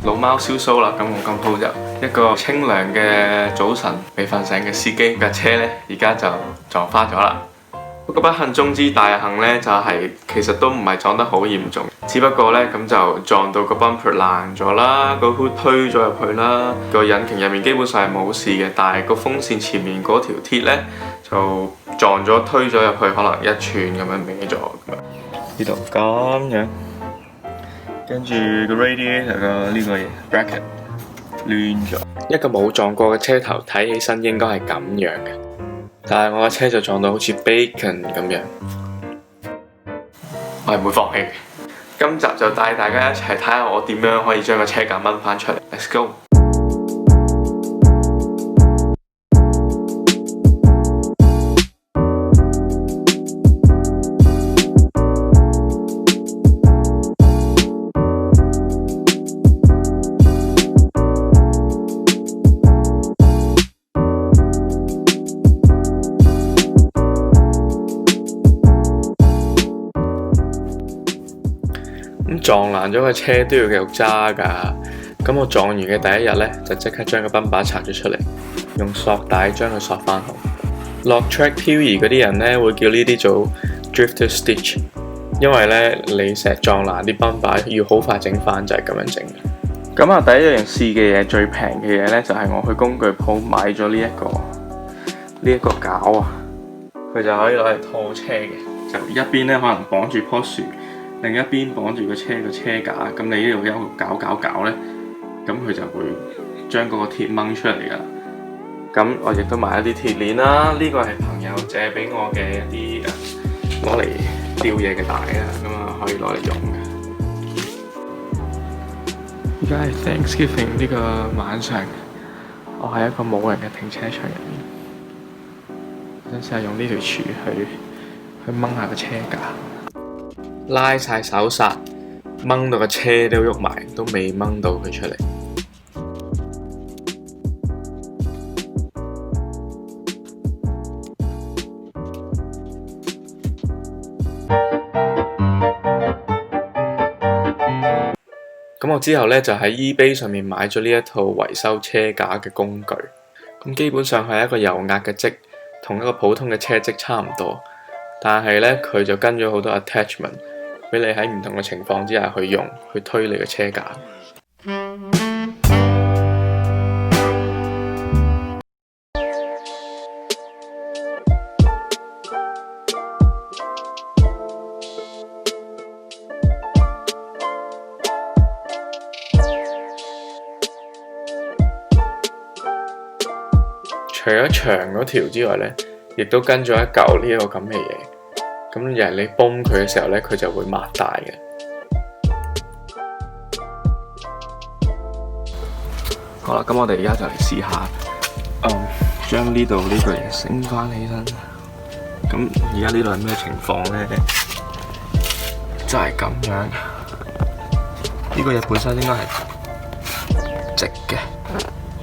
老貓燒鬚啦，咁我今鋪就一個清涼嘅早晨，未瞓醒嘅司機架車呢，而家就撞花咗啦。不過不幸中之大幸呢，就係其實都唔係撞得好嚴重，只不過呢，咁就撞到個 bumper 爛咗啦，個 hood 推咗入去啦，個引擎入面基本上係冇事嘅，但係個風扇前面嗰條鐵呢，就撞咗推咗入去，可能1寸咁樣歪咗咁樣。呢度咁樣，跟住個 radiator 個呢個 bracket 亂咗。一個冇撞過嘅車頭睇起身應該係咁樣嘅。但係我嘅車就撞到好似 bacon 咁樣，我係唔會放棄嘅。今集就帶大家一齊睇下我點樣可以將個車架掹翻出嚟。Let's go！撞爛咗個車都要繼續揸㗎，咁我撞完嘅第一日呢，就即刻將個泵把拆咗出嚟，用索帶將佢索翻好。落 track 漂移嗰啲人呢，會叫呢啲做 drifter stitch， 因為呢，你成日撞爛啲泵把，要好快整翻，就係咁樣整嘅。咁啊，第一樣試嘅嘢最平嘅嘢呢，就係我去工具鋪買咗呢一個鉸啊，佢就可以攞嚟拖車嘅，就一邊呢，可能綁住棵樹。另一邊綁住個車架，咁你呢度有個鉸咧，咁佢就會將嗰個鐵掹出嚟㗎。咁我亦都買一啲鐵鏈啦，呢個係朋友借俾我嘅一啲攞嚟吊嘢嘅帶啦，咁啊可以攞嚟用嘅。而家係 Thanksgiving 呢個晚上，我喺一個冇人嘅停車場入面，想試下用呢條柱去掹下個車架。拉晒手剎，掹到個車都喐埋，都未掹到佢出嚟。咁我之後呢，就喺 eBay 上面買咗呢一套維修車架嘅工具。咁基本上係一個油壓嘅積，同一個普通嘅車積差唔多，但係呢，佢就跟咗好多 attachment。俾你喺唔同嘅情況之下去用，去推你嘅車架。除咗長嗰條之外呢，亦都跟咗一嚿呢一個咁嘅嘢。咁又係你泵佢嘅時候呢，佢就會擘大嘅。好啦，咁我哋而家就嚟試下，將呢度呢個嘢升翻起身。咁而家呢度係咩情況呢？就係咁樣。呢個嘢本身應該係直嘅，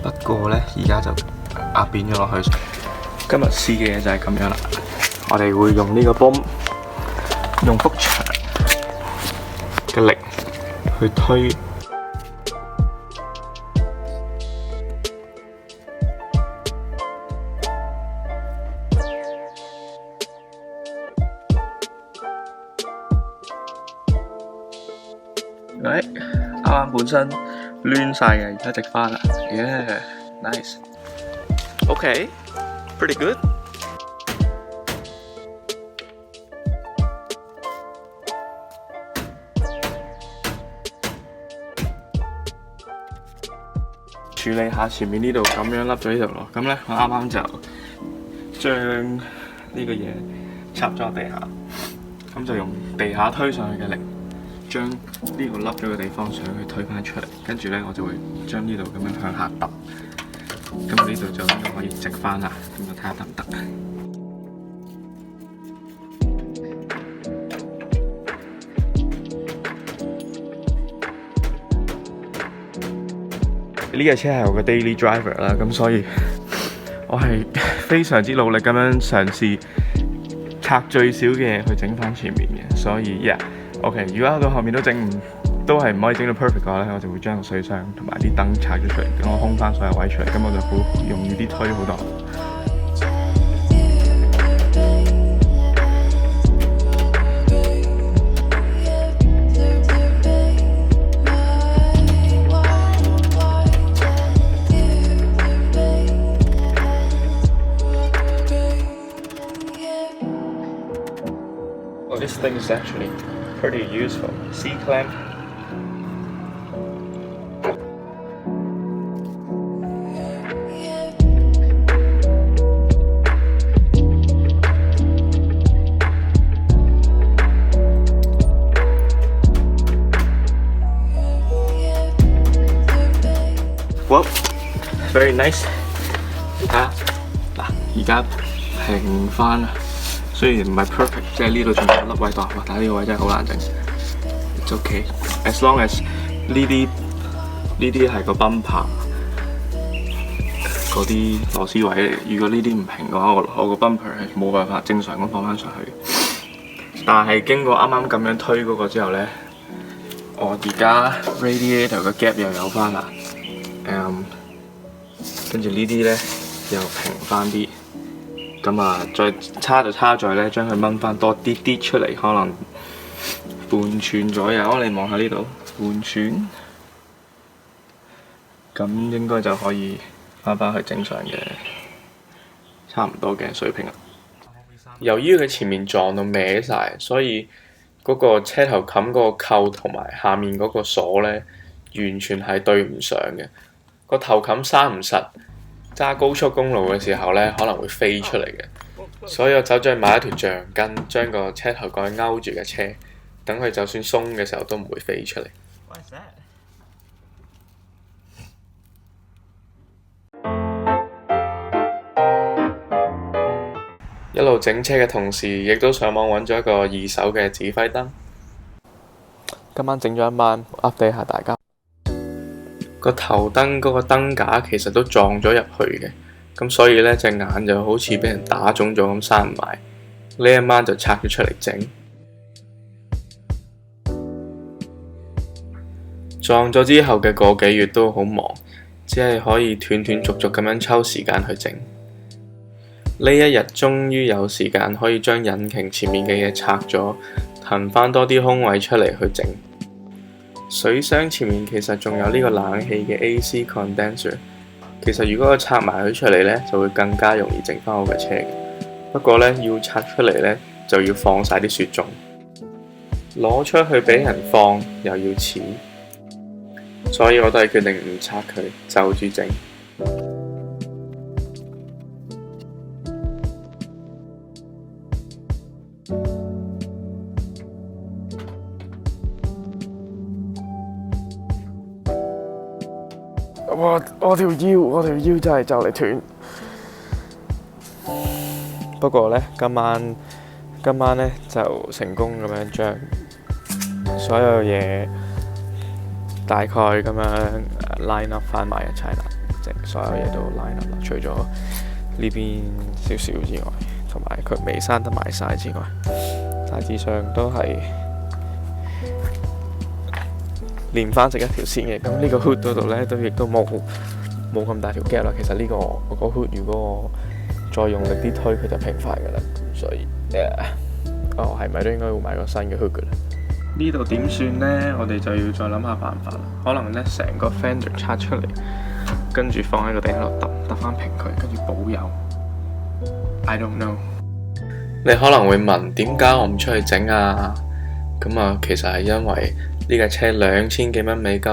不過呢，而家就壓扁咗落去。今日試嘅嘢就係咁樣啦。我哋會用呢個泵，用幅牆嘅力去推，啱啱本身攣晒嘅，而家直翻啦 ，nice，OK，pretty good。處理下前面呢度咁樣凹咗呢度咯，咁呢，我啱啱就將呢個嘢插咗落地下，咁就用地下推上去嘅力，將呢個凹咗嘅地方上去推返出嚟，跟住呢，我就會將呢度咁樣向下揼，咁呢度就應該可以直返啦，咁就睇下得唔得。呢架車係我嘅 daily driver 啦，咁所以我係非常之努力咁樣嘗試拆最少嘅嘢去整翻前面嘅，所以 yeah，OK， 如果到後面都整唔都係唔可以整到 perfect 嘅話咧，我就會將個水箱同埋啲燈拆咗出嚟，等我空翻所有位出嚟，咁我就好容易啲推好多。Well, this thing is actually pretty useful. C-clamp. Well, very nice. 嗱，而家平翻啦。雖然唔係 perfect， 即係呢度仲有一粒位度，哇！但係呢個位真係好難整。It's okay, as long as 呢啲係個 bumper 嗰啲螺絲位嚟。如果呢啲唔平嘅話，我個 bumper 係冇辦法正常咁放翻上去。但係經過啱啱咁樣推嗰個之後咧，我而家 radiator 嘅 gap 又有翻啦。跟住呢啲咧又平翻啲。咁啊，再差就差在咧，將佢掹翻多啲出嚟，可能半寸左右。你望下呢度，半寸，咁應該就可以翻去正常嘅差唔多嘅水平啦。由於佢前面撞到歪晒，所以嗰個車頭冚嗰個扣同埋下面嗰個鎖咧，完全係對唔上嘅。個頭冚閂唔實。揸高速公路嘅時候咧，可能會飛出嚟嘅，所以我走咗去買一條橡筋，將個車頭蓋勾住嘅車，等佢就算鬆嘅時候都唔會飛出嚟。一路整車嘅同時，亦都上網揾咗一個二手嘅指揮燈。今晚整咗一晚 ，update 下大家。個頭燈嗰個燈架其實都撞咗入去嘅，咁所以呢隻眼就好似俾人打腫咗咁閂唔埋。呢一晚就拆咗出嚟整。撞咗之後嘅個幾月都好忙，只係可以斷斷續續咁樣抽時間去整。呢一日終於有時間可以將引擎前面嘅嘢拆咗，騰翻多啲空位出嚟去整。水箱前面其實仲有呢個冷氣嘅 AC condenser， 其實如果我拆埋佢出嚟呢，就會更加容易整翻我嘅車嘅。不過呢，要拆出嚟呢，就要放晒啲雪種，攞出去俾人放又要錢，所以我都係決定唔拆佢，就住整。我條腰真係就嚟斷。不過呢，今晚呢就成功咁樣將所有嘢大概咁樣 line up 翻埋一齊啦，即係所有嘢都 line up 啦，除咗呢邊少少之外，同埋佢未閂得埋晒之外，大致上都係連翻成一條線嘅。咁呢個 hood 嗰度咧，亦都冇咁大條 gap 啦。其實呢個hood 如果我再用力啲推，佢就平翻㗎啦。所以係咪都應該會買個新嘅 hood 㗎啦？呢度點算呢？我哋就要再諗下辦法啦。可能咧成個 fender 拆出嚟，跟住放喺個頂度揼翻平佢，跟住補油。I don't know。你可能會問點解我唔出去整啊？咁啊，其實係因為呢架車2000幾蚊美金，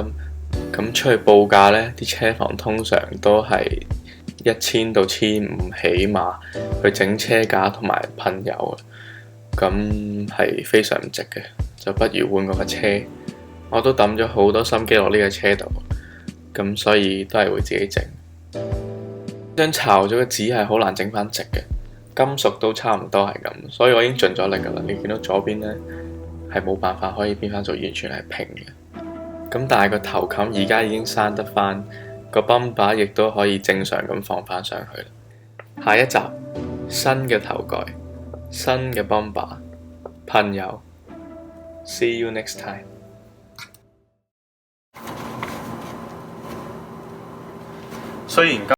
咁出去報價呢啲車房通常都係1000到1500起碼去整車架同埋噴油，咁係非常唔值嘅，就不如換嗰架車。我都抌咗好多心機落呢架車度，咁所以都係會自己整。張巢咗嘅紙係好難整翻直嘅，金屬都差唔多係咁，所以我已經盡咗力㗎啦。你見到左邊呢，係冇辦法可以變翻做完全係平嘅，咁但係個頭冚而家已經閂得翻，個泵把亦都可以正常咁放翻上去啦。下一集新嘅頭蓋，新嘅泵把，噴油。See you next time. 雖然今